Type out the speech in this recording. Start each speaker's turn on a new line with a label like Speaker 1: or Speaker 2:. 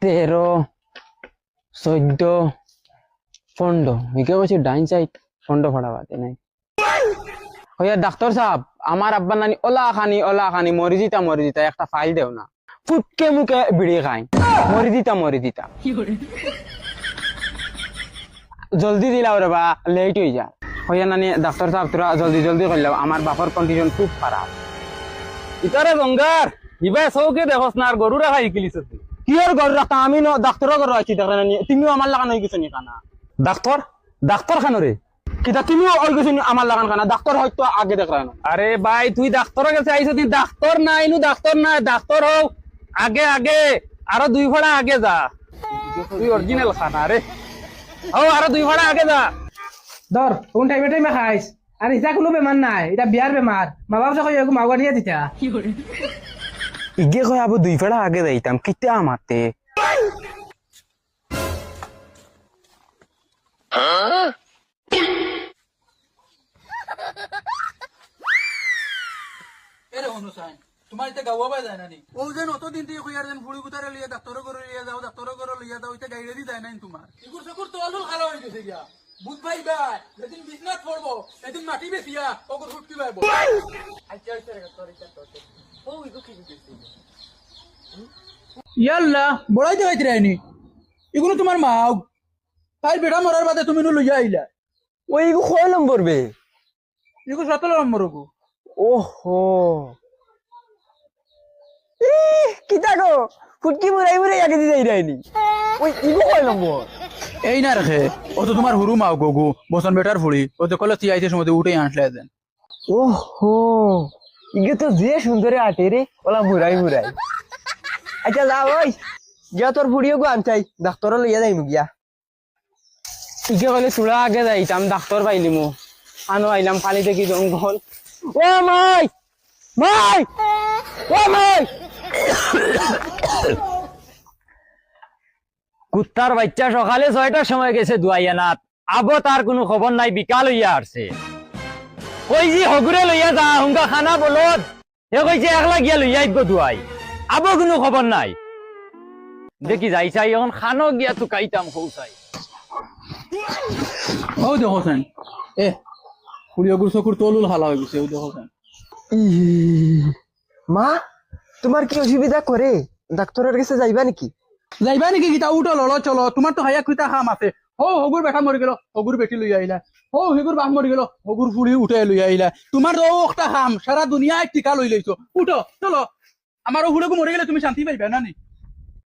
Speaker 1: 13 14 15 ইকে কইছে ডাইন সাইড 15 ফাড়াবাতে নাই হইয়া ডাক্তার সাহেব আমার আব্বা নানি ওলা খানি মরি দিতা একটা ফাইল দেও না ফুটকে মুখে বিড়ি খাই মরি দিতা জলদি দিলাও রে বা লেট হয়ে যা হইয়া নানি ডাক্তার সাহেব তোরা জলদি করলাম আমার বাপর কন্ডিশন খুব খারাপ
Speaker 2: ইতারে গঙ্গার ইবা চৌকে দেখছ না আর গরু রাখা শিকিলিছ তুই
Speaker 1: কি আর ঘর রাখা আমি ন ডাক্তারও ঘর আছি দেখলে নানি তুমিও আমার লাগান হয়ে গেছো নি কানা
Speaker 2: ডাক্তার খানো রে
Speaker 1: কিতা তুমিও হয়ে গেছো নি আমার লাগান কানা ডাক্তার হয়তো আগে দেখলাম
Speaker 2: আরে ভাই তুই ডাক্তারের কাছে আইছ তুই ডাক্তার নাই ডাক্তার হোক আগে আরো 2 ভাড়া আগে যা তুই অরিজিনাল খানা রে ও আরো 2 ভাড়া আগে যা
Speaker 3: ধর কোন টাইমে খাইস আর এটা কোনো বেমার নাই এটা বিয়ার বেমার মা বাপ সবাই এরকম মাওয়া নিয়ে দিতা
Speaker 1: ইগে কয় আবু 2 ফাড়া আগে যাইতাম কিতে আমাতে
Speaker 4: এরে অনুসান তোমার ইতে গাওয়া বাই যায় না নি ও যেন অতদিন থেকে কইয়ার যেন ফুড়ি গুতারে লিয়া ডাক্তারও করে লিয়া যাও ইতে গাইড়ে দি যায় না তোমার ইগুর সকুর তো আলুল খালা হয়ে গেছে গিয়া বুধ ভাই ভাই যেদিন বিজনেস করবো সেদিন মাটি বেচিয়া ওগুর ফুটকি পাইবো ইয়াল্লা বড়াই তো হইতে রাইনি এগুলো তোমার মাও তাই বেটা মরার বাদে তুমি নু লইয়া আইলা
Speaker 1: ওই ইগু কয় নম্বর বে
Speaker 4: এগুলো 17 নম্বর গো
Speaker 1: ওহো কিতা গো ফুটকি মুরাই আগে দিই রাইনি ওই ইগু কয় নম্বর
Speaker 4: এই না রাখে ও তো তোমার হুরু মাও গো বসন বেটার ফুড়ি ও তো কলে তিয়াইতে সময় উঠে আনলে দেন
Speaker 1: ওহো ইগে তো যে সুন্দরে আটে রে ওলা মুরাই আচ্ছা যা ওই গিয়া তোর ফুড়িও গো আনচাই ডাক্তার লইয়া যাইমু গিয়া ইগে কইলে চুড়া আগে যাইতাম ডাক্তার পাইলিমু আনো আইলাম খালি দেখি জঙ্গল ও মাই
Speaker 2: কুত্তার বাচ্চা সকালে 6টার সময় গেছে দুয়াইয়ানাত আবো তার কোনো খবর নাই বিকাল হইয়া আসছে কই যে হগুরে লইয়া যা হুঙ্গা খানা বলত এ কইছে একলা গিয়া লইয়া আইব দুয়াই আবো কোনো খবর নাই দেখি যাইছাই এখন খানো গিয়া তো কাইতাম খৌসাই
Speaker 4: ও দেখো সেন এ ফুড়ি ওগুর চকুর তলুল হালা হয়ে গেছে ও দেখো সেন
Speaker 1: মা তোমার কি অসুবিধা করে ডাক্তারের কাছে যাইবা নাকি
Speaker 4: যাইবা নাকি গীতা উঠো লড়ো চলো তোমার তো হাইয়া কুইতা খাম আছে হগুর বেটা মরি গেল হগুর বেটি লই আইলা হিগুর বাপ মরি গেল হগুর ফুড়ি উঠে লই আইলা তোমার তো একটা খাম সারা দুনিয়ায় টিকা লই লইছো উঠো চলো আমারও হুড়েকু মরে গেলে তুমি শান্তি পাইবা না নি